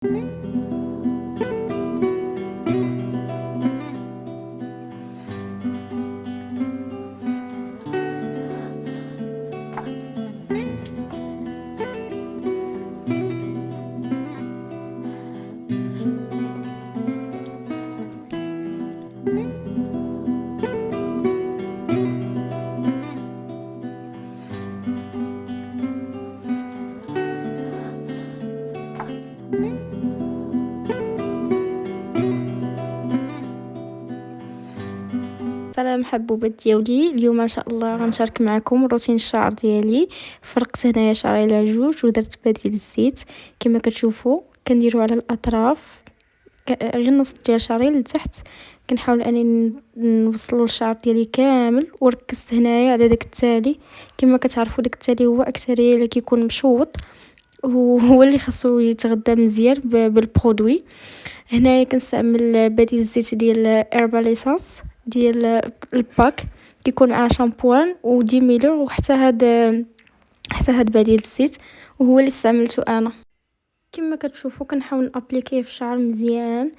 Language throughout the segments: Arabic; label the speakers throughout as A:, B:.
A: السلام حبوبات ديالي، اليوم ان شاء الله غنشارك معكم روتين الشعر ديالي. فرقت هنايا شعري على جوج ودرت بديل الزيت كما كتشوفوا. كنديرو على الاطراف غير نص ديال شعري لتحت. كنحاول انني نوصلوا الشعر ديالي كامل، وركزت هنايا على داك التالي. كما كتعرفوا داك التالي هو اكثريه اللي كيكون مشوط، وهو اللي خاصو يتغذى مزيان بالبرودوي. هنايا كنستعمل بديل الزيت ديال ايرباليسانس ديال الباك، كيكون معاه شامبوان وديميلور، وحتى هاد بديل الزيت وهو اللي استعملته انا. كما كتشوفوا كنحاول نابليكيه في الشعر مزيان.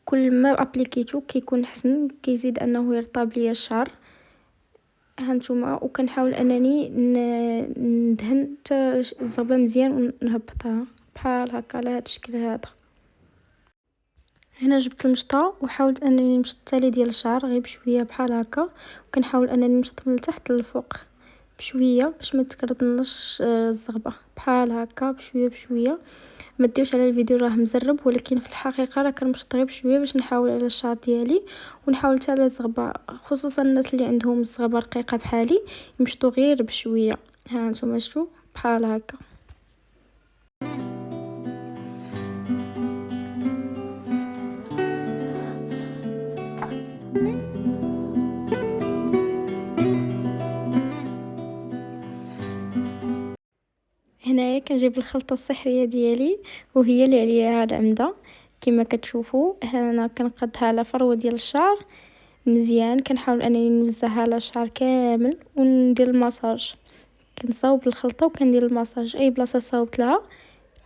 A: كل ما ابليكيتو كيكون احسن، كيزيد انه يرطب ليا الشعر. هانتوما، وكنحاول انني ندهن حتى الزغبه مزيان ونهبطها بحال هكا على هاد الشكل هذا. هنا جبت المشطه وحاولت انني نمشط التالي ديال الشعر غير بشويه بحال هكا، وكنحاول انني نمشط من التحت للفوق بشويه باش ما تكردنش الزغبه بحال هكا بشويه بشويه. ما ديوش على الفيديو راه مزرب، ولكن في الحقيقه راه كنمشط غير بشويه باش نحاول على الشعر ديالي، ونحاول حتى على الزغبه، خصوصا الناس اللي عندهم الزغبه رقيقه بحالي يمشطوا غير بشويه. ها نتوما شفتوا بحال هكا. هنايا كنجيب الخلطه السحريه ديالي، وهي اللي عليها العمده. كما كتشوفوا انا كنقادها على فروه ديال الشعر مزيان. كنحاول انني نوزعها على الشعر كامل وندير المساج. كنصاوب الخلطه وكندير المساج اي بلاصه صاوبت لها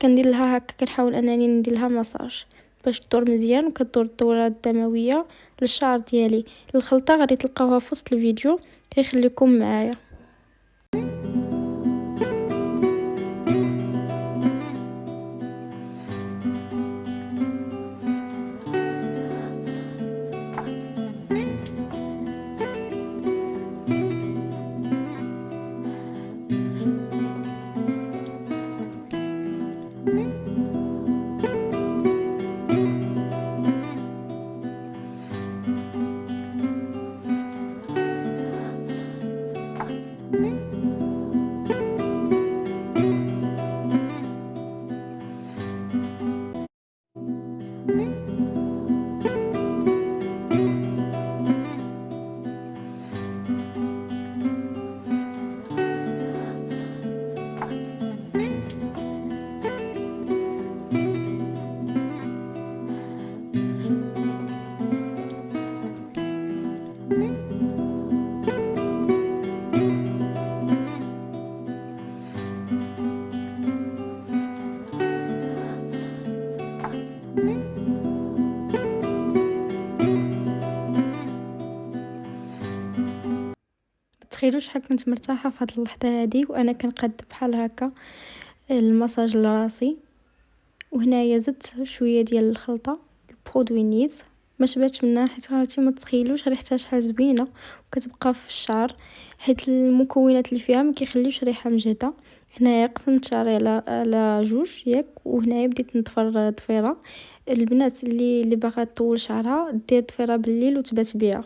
A: كندير لها هكا. كنحاول انني ندير لها مساج باش تدور مزيان، وكدور الدوره الدمويه للشعر ديالي. الخلطه غادي تلقاوها في وسط الفيديو، غير خليكم معايا. تخيلوا شحال كنت مرتاحه في هذه اللحظه هذه وانا كنقاد بحال هكا المساج لراسي. وهنايا زدت شويه ديال الخلطه البرودوي نيت، ما شبعتش منها حيت عرفتي ما تتخيلوش ريحتها شحال زوينه وكتبقى في الشعر، حيت المكونات اللي فيها ما كيخليوش ريحه مجهده. هنايا قسمت شعري على جوج ياك، وهنايا بديت نضفر ضفيره. البنات اللي باغا تطول شعرها دير ضفيره بالليل وتبات بها.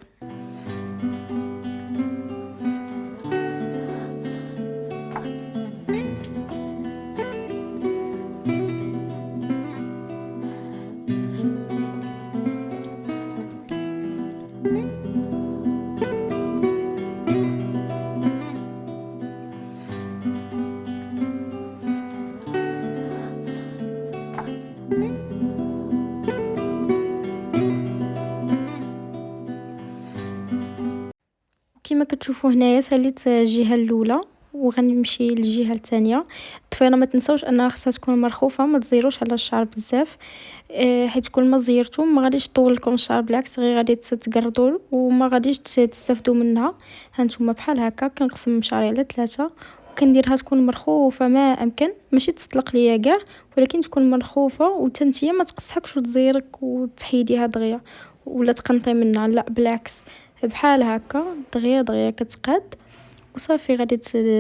A: كما كتشوفوا هنايا ساليت الجهه الاولى وغنمشي للجهه الثانيه. الضفيره ما تنساوش انها خصها تكون مرخوفه، ما تزيروش على الشعر بزاف، حيت كل ما زيرتو ما غاديش طول لكم الشعر، بالعكس غير غادي تقردوا وما غاديش تستافدوا منها. هانتوما بحال هكا كنقسم شعري على 3 وكنديرها تكون مرخوفه ما امكن، ماشي تطلق ليا كاع ولكن تكون مرخوفه، وتنتيا ما تقصحكش وتزيرك وتحيديها دغيا ولا تقنطي منها، لا بالعكس بحال هكا دغيا دغيا كتقاد وصافي. غادي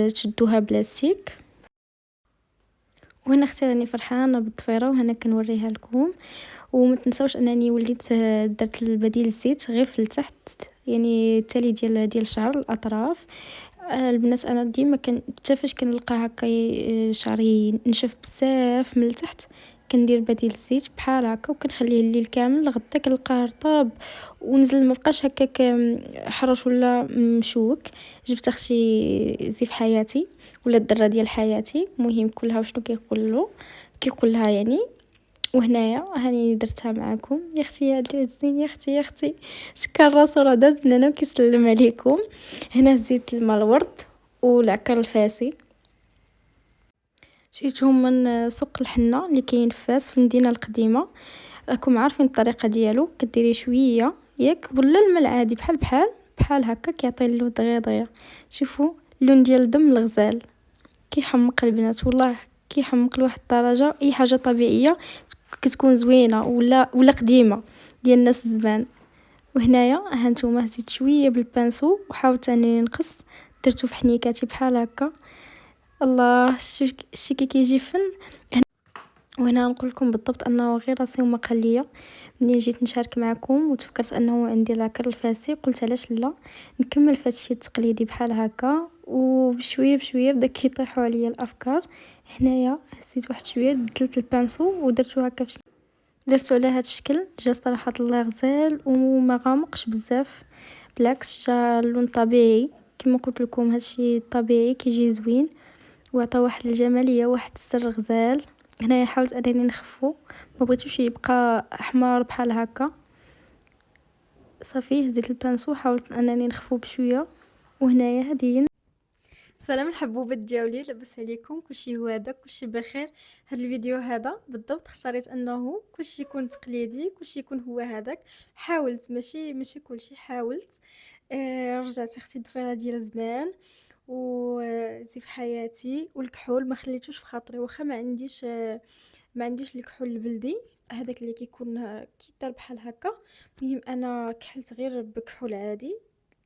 A: تشدوها بلاستيك. وهنا اختي راني فرحانه بالضفيره وهنا كنوريها لكم. وما تنساوش انني وليت درت البديل الزيت غير في التحت، يعني التالي ديال الشعر الاطراف. البنات انا ديما حتى فاش كنلقى هكا شعري نشف بزاف من التحت كندير بديل الزيت بحال هكا وكنخليه الليل كامل لغدا كنلقاه رطاب ونزل، مبقاش هكاك حرش ولا مشوك. جبت اختي زيف حياتي ولا الدره ديال حياتي، مهم كلها وشنو كيقول لها يعني. وهنايا هاني درتها معكم يا اختي، يا الزين يا اختي يا اختي. شكر راسو راه داز من انا وكيسلم عليكم. هنا زيت الماء الورد والعكر الفاسي، شريتهم من سوق الحنه اللي كاين في فاس في المدينه القديمه. راكم عارفين الطريقه ديالو، كديري شويه ياك ولا الماء العادي بحال هكا كيعطي اللون دغيا دغيا. شوفوا اللون ديال دم الغزال كيحمق البنات، والله كيحمق لواحد الدرجه. اي حاجه طبيعيه كتكون زوينه ولا قديمه ديال الناس الزمان. وهنايا هانتوما زيت شويه بالبانسو وحاولت انني نقص، درتو في حنيكاتي بحال هكا. الله شتي كيجي فن. وهنا نقول لكم بالضبط انه غير راسي وما قال ليا ملي جيت نشارك معكم وتفكرت انه عندي العكر الفاسي، قلت علاش لا نكمل في هادشي التقليدي بحال هكا. وبشويه بشويه بدا كيطيحوا عليا الافكار. هنايا هزيت واحد شويه بدلت البانسو ودرتو هكا درتو على هاد الشكل، جا صراحه الله غزال وما غامقش بزاف، بالعكس جا اللون طبيعي. كما قلت لكم هادشي طبيعي كيجي زوين وعطى واحد الجماليه واحد السر غزال. هنايا حاولت انني نخفو، ما بغيتوش يبقى احمر بحال هكا. صافي هزيت البانسو حاولت انني نخفو بشويه. وهنايا هادي سلام الحبوبات ديالي، لاباس عليكم؟ كلشي هو هذا، كلشي بخير. هذا الفيديو هذا بالضبط اختاريت انه كلشي يكون تقليدي، كلشي يكون هو هذاك. حاولت ماشي كلشي حاولت. رجعت اختي الضفيره ديال زمان وزيف حياتي والكحول ما خليتوش في خاطري، واخا ما عنديش الكحول البلدي هذاك اللي كيكون كيدار بحال هكا. المهم انا كحلت غير بكحول عادي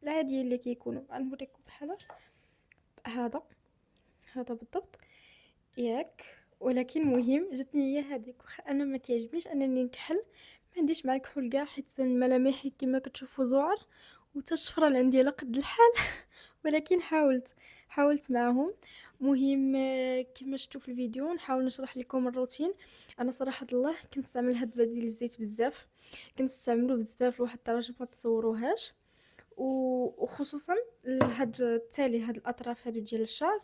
A: العادي اللي كيكونوا. غنوريكم بحال هذا بالضبط ياك. ولكن مهم جاتني هي هذيك، واخا انا ما كيعجبنيش انني نكحل، ما عنديش مع الكحول كاع حيت ملامحي كما كتشوفوا زعر وتا الشفره اللي عندي على قد الحال. ولكن حاولت معهم. مهم كما شفتوا في الفيديو نحاول نشرح لكم الروتين. انا صراحه الله كنستعمل هاد بديل الزيت بزاف، كنستعملو بزاف لواحد الدرجه ما تصوروهاش. وخصوصا لهاد التالي هاد الاطراف هادو ديال الشعر.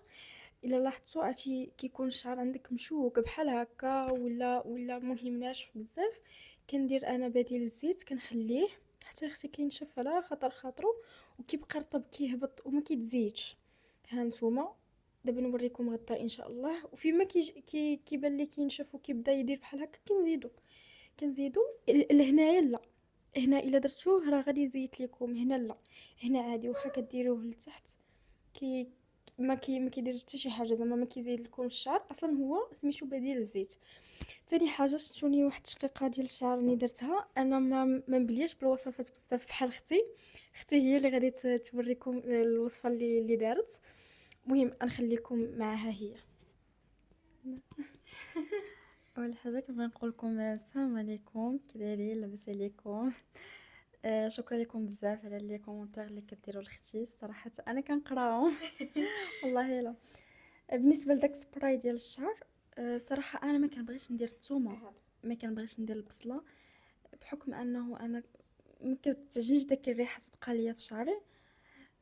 A: الا لاحظتوا عرفتي كيكون الشعر عندك مشوك بحال هكا ولا مهم ناشف بزاف، كندير انا بديل الزيت كنخليه حتى اختي كينشف على خاطرو وكيبقى رطب كيهبط وما كيتزيدش. ها نتوما دابا نوريكم غدا ان شاء الله. وفيما كيبان لي كينشف وكيبدا يدير بحال هكا كنزيدو لهنايا لا، هنا الا درتوه راه غادي يزيد لكم، هنا لا، هنا عادي واخا كديروه لتحت كي ما كيدير حتى شي حاجه، زعما ما كيزيد لكم الشعر اصلا، هو سميتو بديل الزيت. تاني حاجه شفتوني واحد الشقيقه ديال الشعر اللي درتها انا ما مبلياش بالوصفات بزاف بحال اختي هي اللي غادي توريكم الوصفه اللي دارت. المهم نخليكم معها هي. اول حاجه كنبغي نقول لكم السلام عليكم، كي دايرين؟ لاباس عليكم؟ شكرا لكم بزاف على لي كومونتير اللي كديروا لاختي، صراحه انا كنقراهم. والله لا. بالنسبه لداك السبراي ديال الشعر، صراحه انا ما كنبغيش ندير الثومه، ما كنبغيش ندير البصله، بحكم انه انا ما كتعجبنيش داك الريحه تبقى ليا في شعري.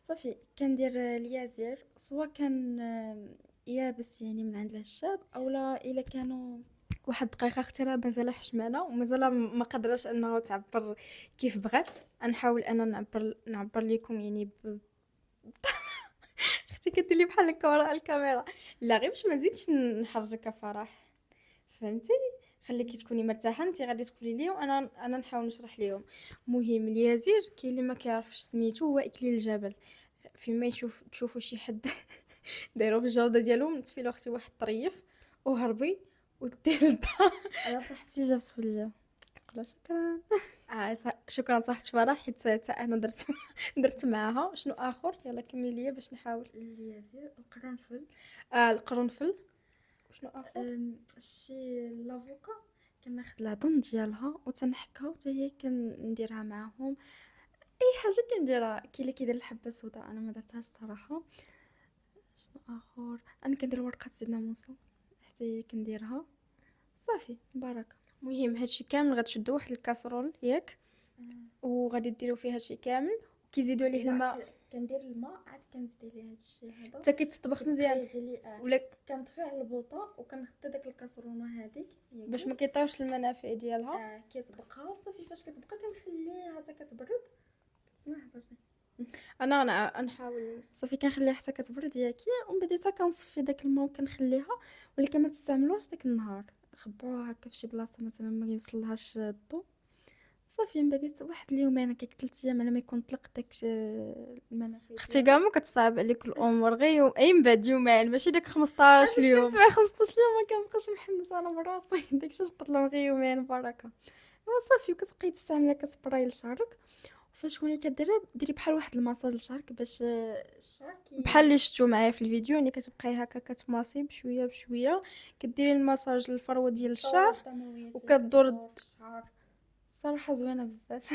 A: صافي كندير اليازير، سواء كان يابس يعني من عند الشاب اولا الا كانوا واحد دقيقه. اختي راه مازال حشمانه ومازال ما قدراش انه تعبر كيف بغات. نحاول انا نعبر لكم يعني اختي كدير لي بحال هكا وراء الكاميرا. لا غير باش ما نزيدش نحرجك فرح، فهمتي؟ خليكي تكوني مرتاحه، انت غادي تقولي لي وانا نحاول نشرح ليهم. مهم اليازير كاين اللي ما كيعرفش سميتو، هو اكليل الجبل. فيما تشوفوا شي حد دايرو في الجرده ديالو، نتفي له اختي واحد الطريف وهربي ودير للدار.
B: انا صاحبتي جابته ليا.
A: لا شكرا. شكرا صاحبتي فرح، حيت حتى انا درت معاها. شنو اخر؟ يلا كملي ليا باش نحاول.
B: اليازير، القرنفل،
A: القرنفل. شنو اخر؟
B: شي لافوكا كناخد العظم ديالها وتنحكها حتى هي كنديرها معاهم. اي حاجه كنديرها. كاين اللي كيدير الحبه السوداء، انا ما درتهاش صراحه. شنو اخر؟ انا كندير ورقه سيدنا موسى حتى هي كنديرها. صافي بركه.
A: مهم هادشي كامل غتشدو واحد الكاسرول ياك، وغادي ديروا فيها هادشي كامل وكيزيدوا عليه الماء.
B: كندير الماء عاد كنزيد عليه هادشي هذا
A: حتى كيتطبخ مزيان
B: يغلي.
A: ولا
B: كنطفي على البوطه وكنغطي داك الكاسرونه هذيك
A: باش ما كيطيرش المنافع ديالها.
B: كتبقى صافي. فاش كتبقى كنخليها حتى كتبرد. تسمع هضرتي؟
A: انا نحاول.
B: صافي كنخليها حتى كتبرد ياكي، ومن بعد حتى كنصفي داك الماء وكنخليها. ولكن ما تستعملوش داك النهار، خبعوها هكا فشي بلاصه مثلا ما يوصلهاش الضو. صافي من بعد واحد اليومين هكاك 3 ايام على ما يكون طلق داك المنافذ.
A: اختي كاع ما كتصعب عليك الامور، غير يوم اي من بعد يومين، ماشي داك 15 يوم.
B: كنسمع 15 يوم ما كنبقاش محمسه انا براسي. داكشي قلت لهم غير يومين بركه. صافي وكتبقاي تستعمليها كسبراي لشعرك. وفاش تكوني كديرها ديري بحال واحد الماساج لشعرك باش الشعر
A: بحال اللي شفتو معايا في الفيديو، يعني كتبقاي هكا كتماسي بشويه بشويه، كديري المساج للفروه ديال الشعر وكدور
B: في الشعر. صراحه زوينه بزاف.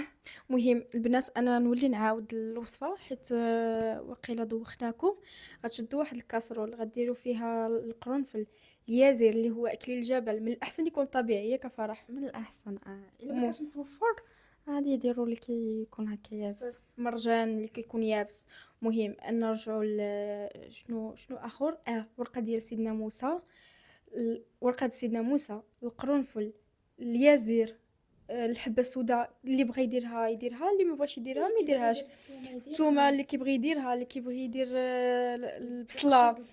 A: مهم البنات، انا نولي نعاود الوصفه حيت وقيله دوخناكم. غتشدوا واحد الكاسرول غديروا فيها القرنفل، اليازير اللي هو اكليل الجبل، من الاحسن يكون طبيعي ياك فرح.
B: من الاحسن الا ما كانش متوفر عادي يديروا لك يكون هكا يابس.
A: مرجان اللي كيكون يابس. مهم نرجعوا شنو اخر؟ ورقه ديال سيدنا موسى، ورقه سيدنا موسى، القرنفل، اليازير، الحبه السوداء. اللي بغى يديرها يديرها، اللي ما بغاش يديرها ما يديرهاش. الثومه اللي كيبغي يديرها، اللي كيبغي يدير البصله.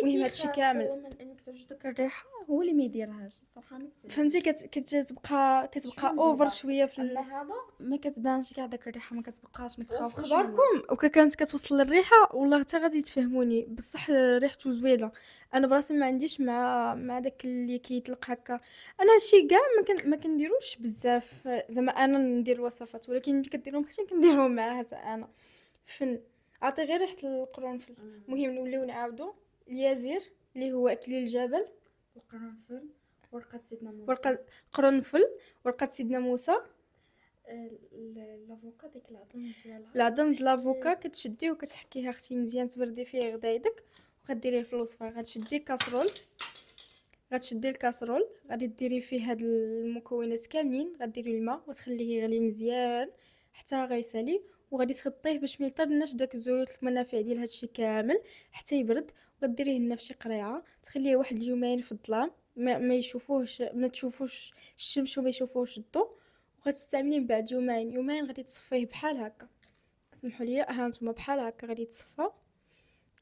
A: المهم هادشي كامل
B: انك توجد داك الريحه هو اللي ما يديرهاش صراحه.
A: فهمتي؟ كتبقى اوفر شويه في
B: اما هذا ما كتبانش كاع داك الريحه، ما كتبقاش. ما تخافوش
A: خبركم. وكانت كتوصل الريحه والله حتى غادي تفهموني بصح ريحته زوينه. انا براسي ما عنديش مع داك اللي كيطلق هكا. انا هادشي كاع ما كنديروش بزاف، زعما انا ندير الوصفات، ولكن ملي كديرهم اختي كنديرهم معاها حتى انا. فن عطي غير ريحه القرنفل. المهم نوليو نعاودو اليازير اللي هو اكليل الجبل،
B: القرنفل، ورقه سيدنا موسى،
A: ورقه قرنفل، ورقه سيدنا موسى،
B: لافوكا ديك العظم ديالها.
A: العظم د لافوكا كتشديه وكتحكيها اختي مزيان، تبردي فيه غدا يدك وغديريه في الوصفه. غتشدي كاسرول، غتشدي الكاسرول، غادي ديري فيه هاد المكونات كاملين، غديري الماء وتخليه يغلي مزيان حتى غيسالي، وغادي تغطيه باش ما يطرناش داك الزيوت المنافع ديال هادشي كامل حتى يبرد. وغديريه لنا فشي قريعه، تخليه واحد اليومين في الظلام، ما يشوفوهش، ما تشوفوش الشمس وما يشوفوش الضوء. وغتستعمليه من بعد يومين غادي تصفيه بحال هكا. سمحوا لي، ها نتوما بحال هكا غادي تصفى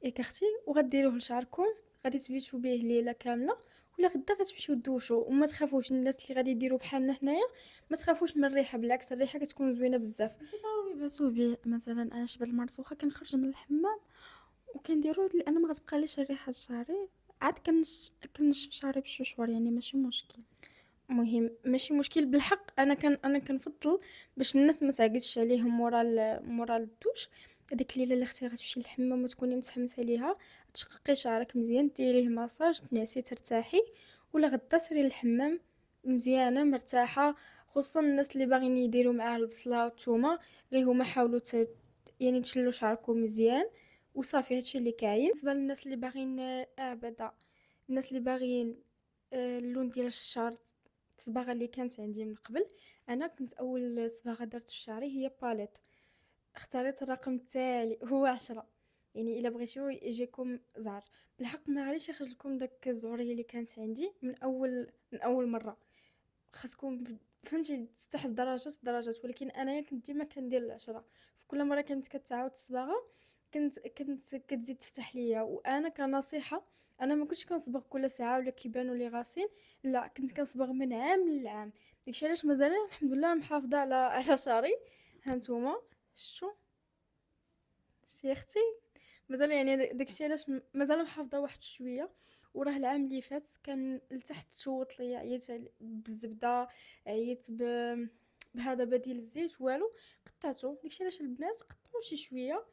A: ياك اختي، وغديروه لشعركم. غادي تبيتوا به ليله كامله، ولا غدا غتمشيو دوشوا. وما تخافوش الناس اللي غادي يديروا بحالنا حنايا، ما تخافوش من الريحه، بالعكس الريحه كتكون زوينه بزاف.
B: ماشي ضروري يباتوا به. مثلا انا شبه المرات واخا كنخرج من الحمام وكنديروا انا ما غتبقاليش الريحه شعري، عاد كنشف شعري بشوشور، يعني ماشي مشكل.
A: مهم ماشي مشكل بالحق. انا كنفضل باش الناس ما تعقدش عليهم مورا الدوش. هذيك الليله اللي اختي غتمشي للحمام وتكوني متحمسه ليها، تشققي شعرك مزيان، ديريه مساج، تنعسي ترتاحي، ولا غدا سري للحمام مزيانه مرتاحه. خصوصا الناس اللي باغيين يديروا معاه البصله والثومه، غير هما حاولوا يعني تشلوا شعركم مزيان وصافي. هادشي اللي كاين بالنسبه للناس اللي باغيين ابدا. الناس اللي باغيين اللون ديال الشعر، الصباغه اللي كانت عندي من قبل. انا كنت اول صباغه درت في شعري هي باليت، اختاريت الرقم التالي هو 10. يعني الا بغيتو يجيكم زهر بالحق، ما غاديش يخرج لكم داك الزهوريه اللي كانت عندي من اول مره. خاصكم فهمتي تفتح بدرجات بدرجات. ولكن انا كنت ديما كندير 10 في كل مره كانت كتعاود الصباغه،
B: كنت كتزيد تفتح ليا. وانا كنصيحه، انا ما كنتش كنصبغ كل ساعه ولا كيبانوا لي غاسين، لا كنت كنصبغ من عام لعام. داكشي علاش مازال الحمد لله محافظه على شعري. هانتوما شتو شتي اختي، مازال يعني داكشي علاش مازال محافظه واحد شويه. وراه العام اللي فات كان لتحت تشوط ليا، عييت بالزبده، عييت بهذا بديل الزيت والو. قطعته، داكشي علاش البنات قطعوا شي شويه.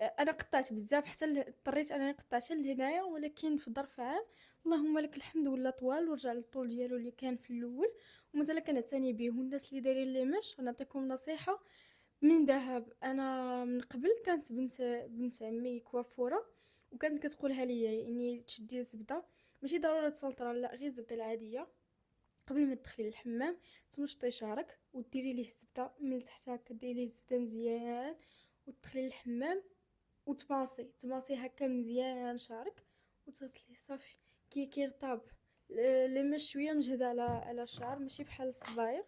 B: انا قطعت بزاف حتى اضطريت انني نقطع حتى لهنايا، ولكن في ظرف عام اللهم لك الحمد ولا طوال ورجع للطول ديالو اللي كان في الاول. ومازال كنعتني به. والناس اللي دايرين لي مش نعطيكم نصيحه من ذهب. انا من قبل كانت بنت عمي كوافوره، وكانت كتقولها ليا يعني تشدي الزبده، ماشي ضروري تسلطرها، لا غير الزبده العاديه قبل ما تدخلي للحمام تمشطي شعرك وديري ليه الزبده من تحت هكا، ديري ليه الزبده مزيان وتدخلي للحمام تماصي هكا مزيان شعرك وتغسليه صافي. كي كيرطاب لما شويه مجهده على الشعر، ماشي بحال الصبايغ،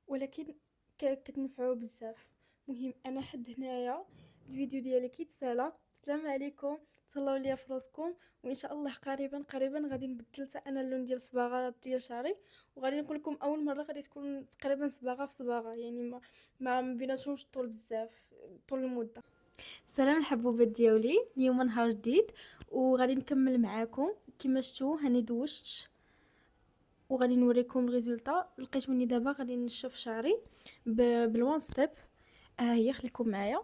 B: ولكن كتنفعو بزاف. مهم انا حد هنايا الفيديو ديالي كيتسالى. السلام عليكم، تهلاو ليا في راسكم. وان شاء الله قريبا غادي نبدل حتى انا اللون ديال الصباغه ديال شعري. وغادي نقول لكم اول مره غادي تكون تقريبا صباغه في صباغه، يعني ما بيناتهمش طول بزاف طول المده. سلام الحبوبات ديالي، اليوم نهار جديد وغادي نكمل معاكم. كما شفتوا هاني دوشت وغادي نوريكم الريزولطا. لقيتوني دابا غادي نشف شعري بالوان ستيب. ها هي، خليكم معايا.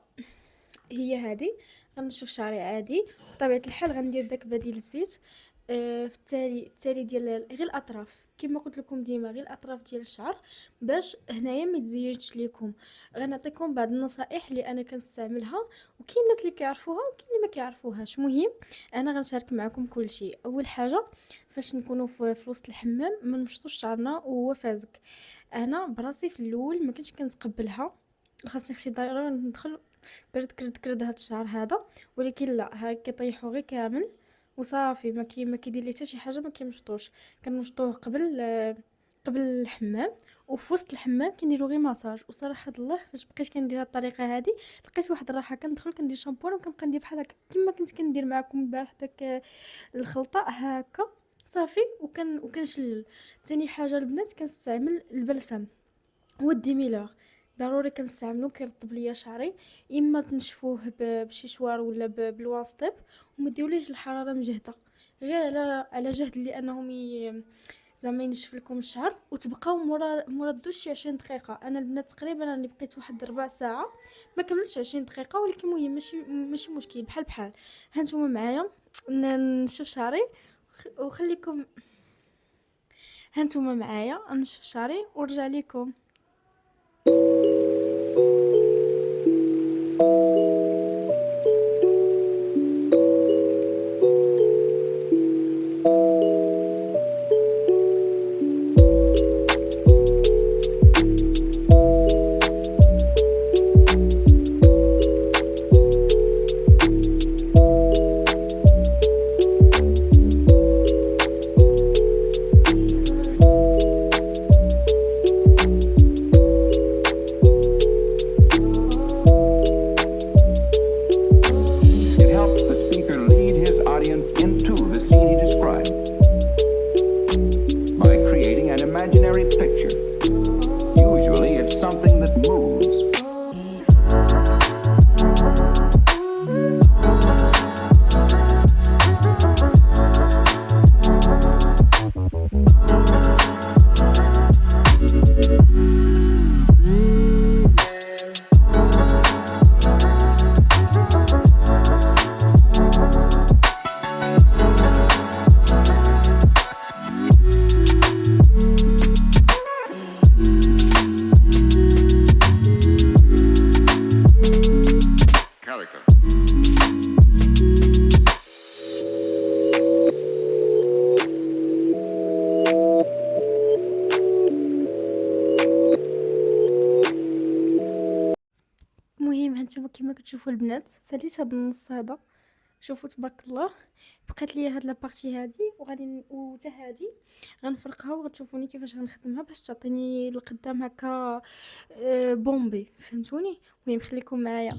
B: هي هذه غنشف شعري عادي. بطبيعه الحال غندير داك بديل الزيت. في التالي ديال غير الاطراف، كما قلت لكم ديما غير الاطراف ديال الشعر، باش هنايا ما يتزينش ليكم. غنعطيكم بعض النصائح اللي انا كنستعملها، وكاين الناس اللي كيعرفوها وكاين اللي ما كيعرفوهاش. مهم انا غنشارك معكم كل شيء. اول حاجه فاش نكونوا في وسط الحمام ما نمشطوش شعرنا وهو فازك. انا براسي في الاول ما كنتش كنتقبلها، خاصني خشي ضروري ندخل كرد هاد الشعر هذا، ولكن لا، ها كيطيحوا غير كامل وصافي. ما كيدير لي حتى شي حاجه، ما كنمشطوش. كنمشطوه قبل الحمام، وفي وسط الحمام كنديرو غير ماساج. وصراحه الله فاش بقيت كندير هاد الطريقه هذه لقيت واحد الراحه. كندخل كندير شامبون وكنبقى ندير بحال هكا كما كنت كندير معكم البارح داك الخلطه هكا صافي. وكنشلل. ثاني حاجه البنات كنستعمل البلسم، هو الديميلور ضروري كنستعملو. كيرطب ليا شعري، اما تنشفوه بشي شوار ولا بالوان ستيب، وما ديروليش الحراره مجهده، غير على جهد لانهم زعما ينشف لكم الشعر. وتبقاو مورا الدوش شي 20 دقيقه. انا البنات تقريبا راني بقيت واحد ربع ساعه، ما كملتش 20 دقيقه، ولكن مهم ماشي مشكل، بحال هانتوما معايا. نشف شعري وخليكم. هانتوما معايا نشف شعري ورجع لكم.
C: It helps the speaker lead his audience into the scene he described by creating an imaginary picture. Usually it's something that moves. Calico.
B: المهم هانتوما كيما كتشوفوا البنات ساليت هاد النص هذا شوفوا تبارك الله. بقات لي هاد لابارتي هادي وغادي وتا هادي غنفرقها وغتشوفوني كيفاش غنخدمها باش تعطيني لقدام هكا بومبي، فهمتوني؟ المهم خليكم معايا.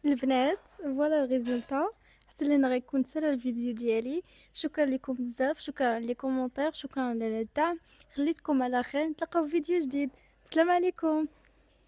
B: البنات فوالا الريزلتا، حتى لهنا غيكون سالا الفيديو ديالي. شكرا لكم بزاف، شكرا على لي كومونتير، شكرا على الدعم. خليتكم على خير، نتلاقاو في فيديو جديد. السلام عليكم.